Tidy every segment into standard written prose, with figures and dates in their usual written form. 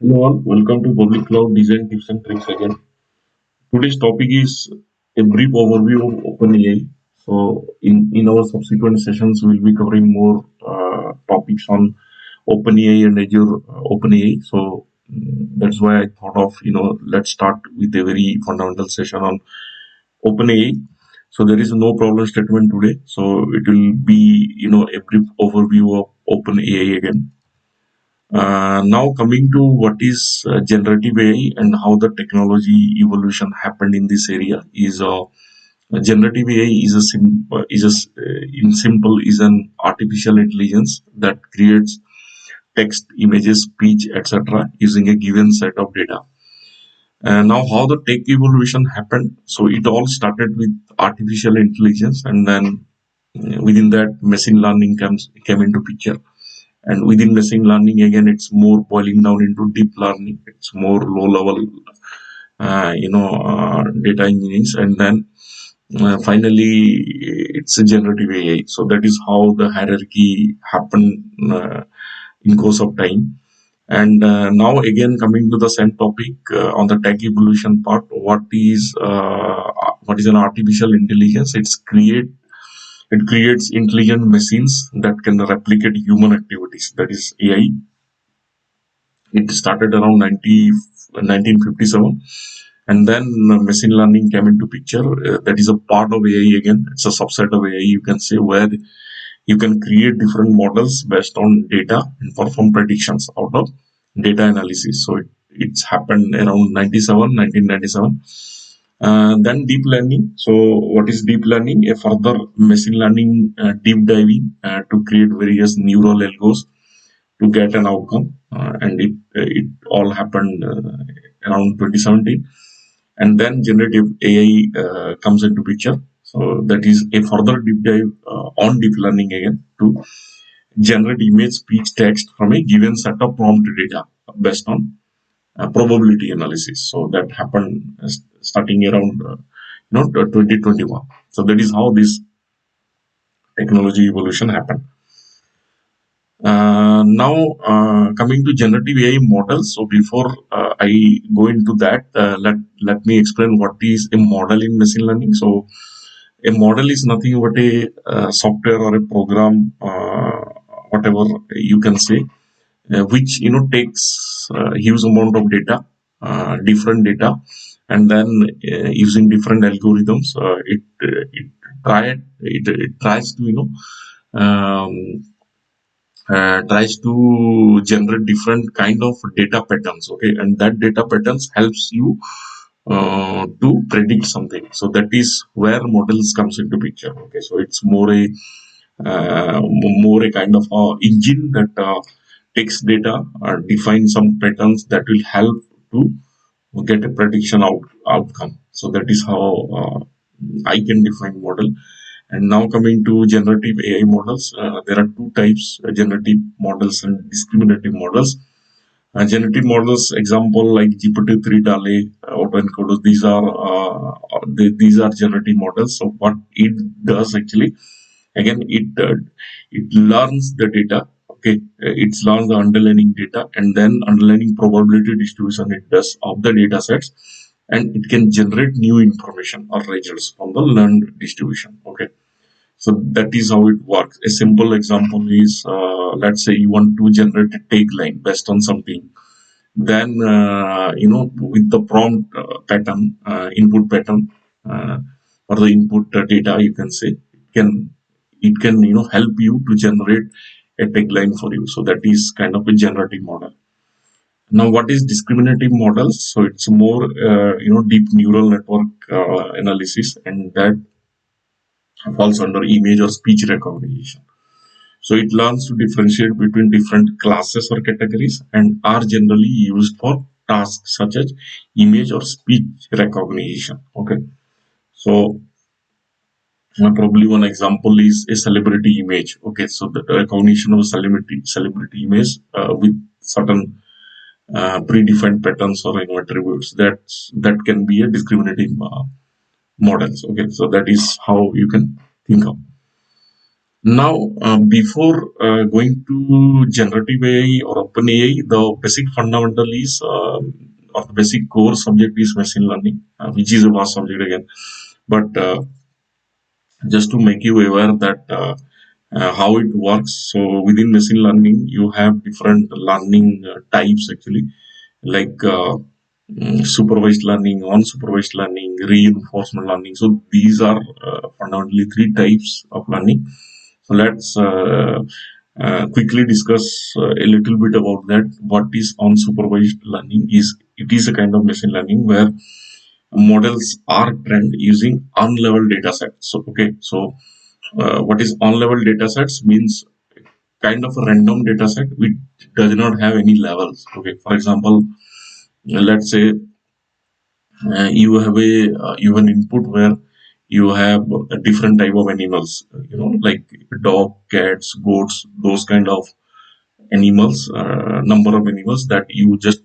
Hello all, welcome to Public Cloud Design Tips and Tricks again. Today's topic is a brief overview of OpenAI. In our subsequent sessions, we'll be covering more topics on OpenAI and Azure OpenAI. That's why I thought of, let's start with a very fundamental session on OpenAI. So there is no problem statement today. So it will be, a brief overview of OpenAI again. Now coming to what is generative AI and how the technology evolution happened in this area is generative AI is in simple is an artificial intelligence that creates text, images, speech, etc. using a given set of data. Now how the tech evolution happened? So it all started with artificial intelligence, and then within that machine learning came into picture, and within machine learning again it's more boiling down into deep learning. It's more low level data engineering, and then finally it's a generative AI. So that is how the hierarchy happened in course of time. And now again coming to the same topic on the tech evolution part, what is an artificial intelligence? It creates intelligent machines that can replicate human activities. That is AI. It started around 1957, and then machine learning came into picture. That is a part of AI again. It's a subset of AI, you can say, where you can create different models based on data and perform predictions out of data analysis. So it's happened around 1997. Then deep learning. So what is deep learning? A further machine learning deep diving to create various neural algos to get an outcome, and it all happened around 2017. And then generative AI comes into picture. So that is a further deep dive on deep learning again to generate image, speech, text from a given set of prompt data based on probability analysis. So that happened starting around 2021. So that is how this technology evolution happened. Now, coming to generative AI models. So before I go into that, let me explain what is a model in machine learning. So a model is nothing but a software or a program, whatever you can say, which takes huge amount of data, different data, and then using different algorithms, it tries to um, tries to generate different kind of data patterns. Okay, and that data patterns helps you to predict something. So that is where models comes into picture. Okay, so it's more a kind of engine that takes data, defines some patterns that will help to get a prediction outcome. So that is how I can define model. And now coming to generative AI models, there are two types: generative models and discriminative models. Generative models, example like GPT-3, DALE, autoencoders, these are generative models. So what it does actually, again, it learns the data. Okay, it learns the underlying data, and then underlying probability distribution it does of the data sets, and it can generate new information or results from the learned distribution. Okay, so that is how it works. A simple example is, let's say you want to generate a tagline based on something. Then, with the prompt pattern, input pattern, or the input data, you can say it can help you to generate a tagline for you. So that is kind of a generative model. Now, what is discriminative models? So it's more deep neural network analysis, and that falls under image or speech recognition. So it learns to differentiate between different classes or categories and are generally used for tasks such as image or speech recognition. Okay. So probably one example is a celebrity image. Okay. So the recognition of a celebrity image with certain predefined patterns or attributes that can be a discriminative models. Okay. So that is how you can think of. Now, before going to generative AI or open AI, the basic fundamental is or the basic core subject is machine learning, which is a vast subject again. But just to make you aware that how it works. So within machine learning, you have different learning types actually, like supervised learning, unsupervised learning, reinforcement learning. So these are fundamentally three types of learning. So let's quickly discuss a little bit about that. What is unsupervised learning? Is it is a kind of machine learning where models are trained using unlevel data sets. So okay, so what is on-level data sets means kind of a random data set which does not have any levels. Okay, for example, let's say you have an input where you have a different type of animals, like dog, cats, goats, those kind of animals, number of animals that you just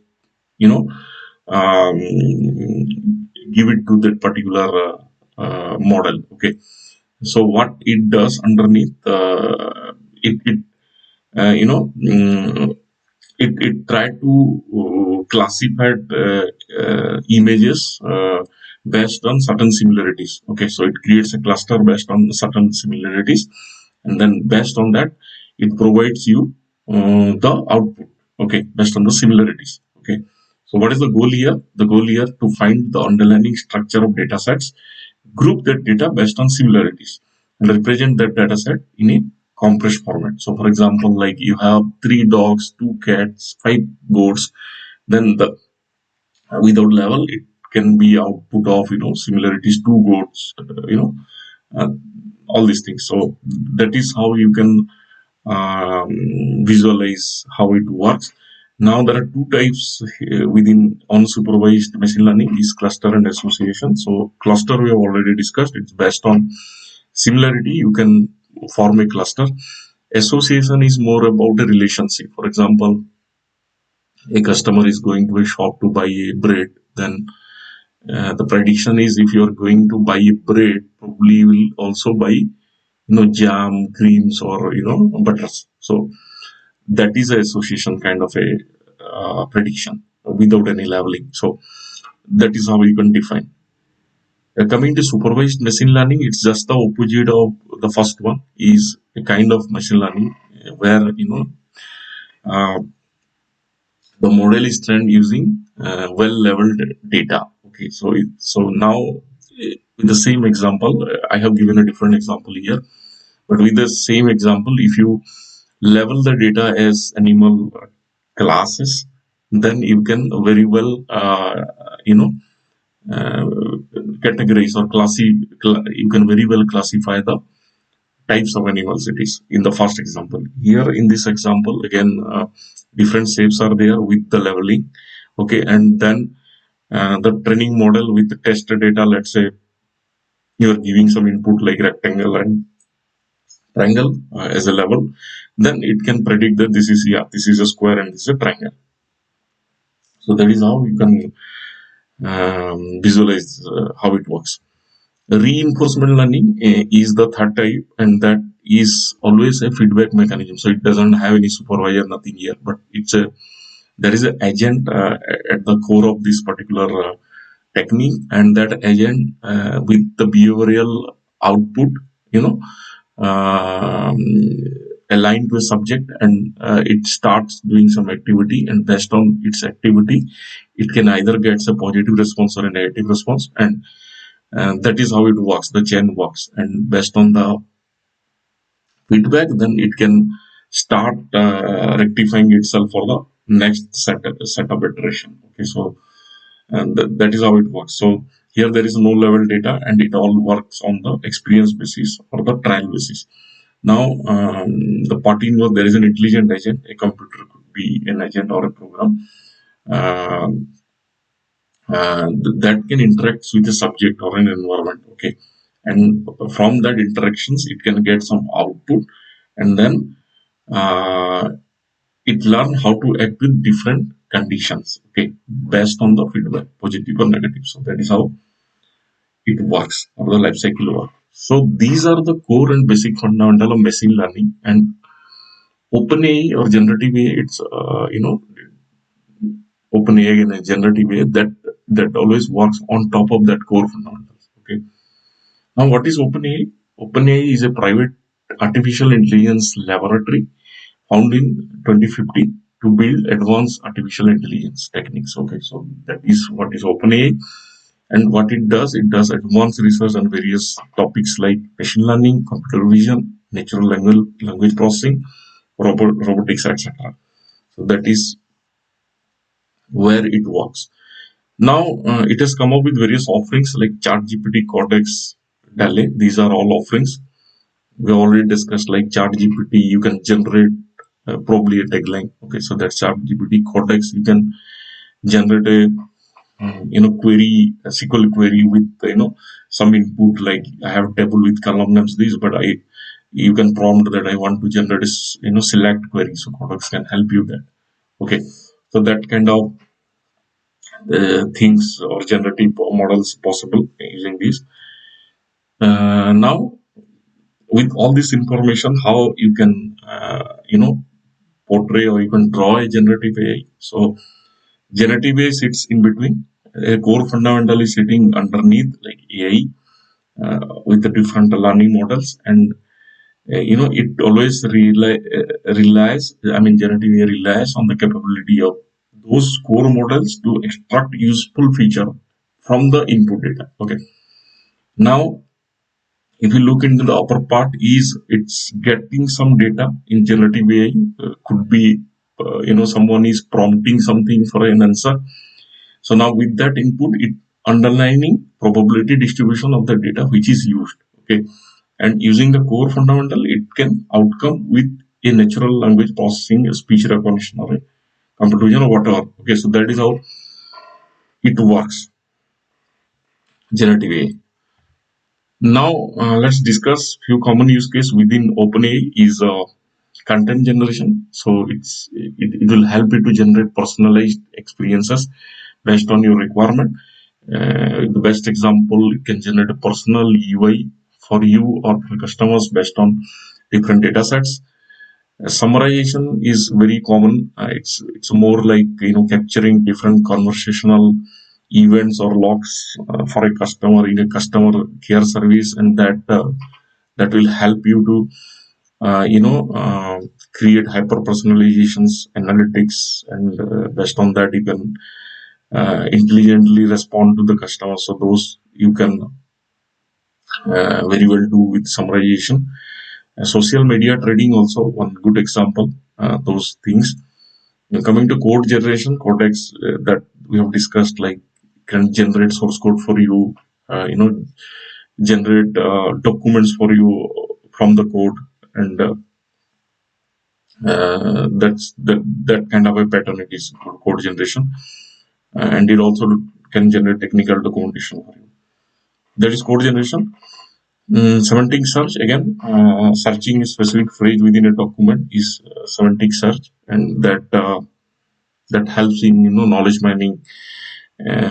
you know um, give it to that particular model. Okay, so what it does underneath, it you know it tried to classify images based on certain similarities. Okay, so it creates a cluster based on certain similarities, and then based on that it provides you the output, okay, based on the similarities. Okay, so what is the goal here? The goal here to find the underlying structure of data sets, group that data based on similarities, and represent that data set in a compressed format. So, for example, like you have three dogs, two cats, five goats, then the without level it can be output of similarities, two goats, uh, all these things. So that is how you can visualize how it works. Now there are two types within unsupervised machine learning is cluster and association. So cluster we have already discussed. It's based on similarity. You can form a cluster. Association is more about a relationship. For example, a customer is going to a shop to buy a bread. Then the prediction is if you are going to buy a bread, probably you will also buy jam, creams, or butters. So that is a association kind of a prediction without any labeling. So that is how you can define. Coming to supervised machine learning, it's just the opposite of the first one. Is a kind of machine learning where uh, the model is trained using well-leveled data. Okay, so now with the same example, I have given a different example here, but with the same example, if you level the data as animal classes, then you can very well you know uh, categorize or you can very well classify the types of animals it is in the first example. Here in this example again, different shapes are there with the leveling. Okay, and then the training model with the test data, let's say you are giving some input like rectangle and triangle as a level, then it can predict that this is a square and this is a triangle. So that is how you can visualize how it works. Reinforcement learning is the third type, and that is always a feedback mechanism. So it doesn't have any supervisor, nothing here, but there is an agent at the core of this particular technique, and that agent with the behavioral output, you know, um, aligned to a subject, and it starts doing some activity, and based on its activity, it can either get a positive response or a negative response, and that is how it works. The chain works, and based on the feedback, then it can start rectifying itself for the next set of iteration. Okay, so and that is how it works. So here there is no level data, and it all works on the experience basis or the trial basis. Now, the part involved, there is an intelligent agent. A computer could be an agent or a program uh, that can interact with a subject or an environment. Okay, and from that interactions, it can get some output, and then uh, it learn how to act with different conditions. Okay, based on the feedback, positive or negative. So that is how it works, or the life cycle work. So these are the core and basic fundamental of machine learning. And OpenAI or generative AI, it's OpenAI and a generative AI that always works on top of that core fundamentals. Okay. Now, what is OpenAI? OpenAI is a private artificial intelligence laboratory found in 2050 to build advanced artificial intelligence techniques. Okay, so that is what is OpenAI, and what it does advanced research on various topics like machine learning, computer vision, natural language processing, robotics, etc. So that is where it works. Now it has come up with various offerings like ChatGPT, Cortex, DALE. These are all offerings we already discussed. Like ChatGPT, you can generate probably a tagline. Okay, so that's ChatGPT. Cortex, you can generate a query, a SQL query with some input like I have table with column names this, but I you can prompt that I want to generate a select query. So Cortex can help you there. Okay, so that kind of things or generative models possible using these. Now with all this information, how you can portray or you can draw a generative AI. So generative AI sits in between. A core fundamental is sitting underneath like AI with the different learning models, and it always relies. I mean, generative AI relies on the capability of those core models to extract useful feature from the input data. Okay. Now, if you look into the upper part, is it's getting some data in generative AI. Could be someone is prompting something for an answer. So now with that input, it underlining probability distribution of the data which is used. Okay, and using the core fundamental, it can outcome with a natural language processing, a speech recognition, or a computer vision or whatever. Okay, so that is how it works. Generative AI. Now let's discuss few common use case within OpenAI is content generation. So it will help you to generate personalized experiences based on your requirement. The best example, you can generate a personal UI for you or for customers based on different data sets. Summarization is very common. It's more like capturing different conversational events or logs for a customer in a customer care service, and that will help you to create hyper personalizations analytics, and based on that you can intelligently respond to the customer. So those you can very well do with summarization. Social media trading also one good example. Those things. Coming to code generation, Cortex that we have discussed, like can generate source code for you, generate documents for you from the code, and that kind of a pattern it is code generation, and it also can generate technical documentation for you. That is code generation. Semantic search again, searching a specific phrase within a document is semantic search, and that helps in knowledge mining,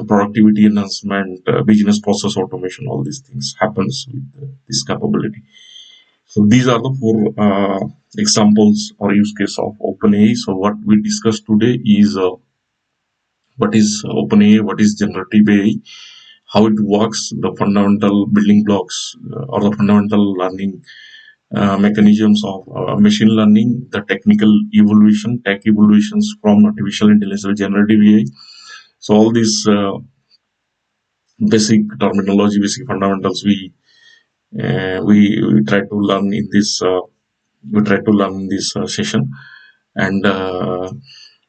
productivity enhancement, business process automation. All these things happens with this capability. So these are the four examples or use case of OpenAI. So what we discussed today is what is OpenAI, what is generative AI, how it works, the fundamental building blocks or the fundamental learning mechanisms of machine learning, the technical evolution, tech evolutions from artificial intelligence or generative AI. So all these basic terminology, basic fundamentals, we try to learn in this. We try to learn in this session, and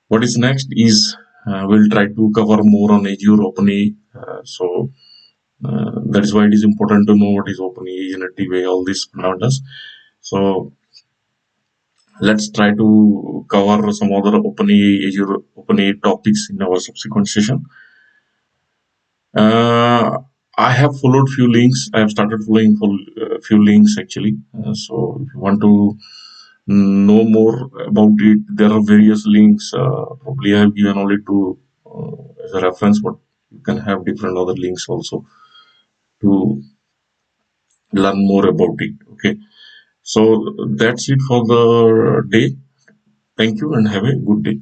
what is next is we'll try to cover more on Azure OpenAI. So that is why it is important to know what is OpenAI, generative AI, all these fundamentals. So let's try to cover some other OpenAI, Azure OpenAI topics in our subsequent session. Uh, I have followed few links. I have started following few links actually. So if you want to know more about it, there are various links. Probably I have given only two as a reference, but you can have different other links also to learn more about it. Okay, so that's it for the day. Thank you and have a good day.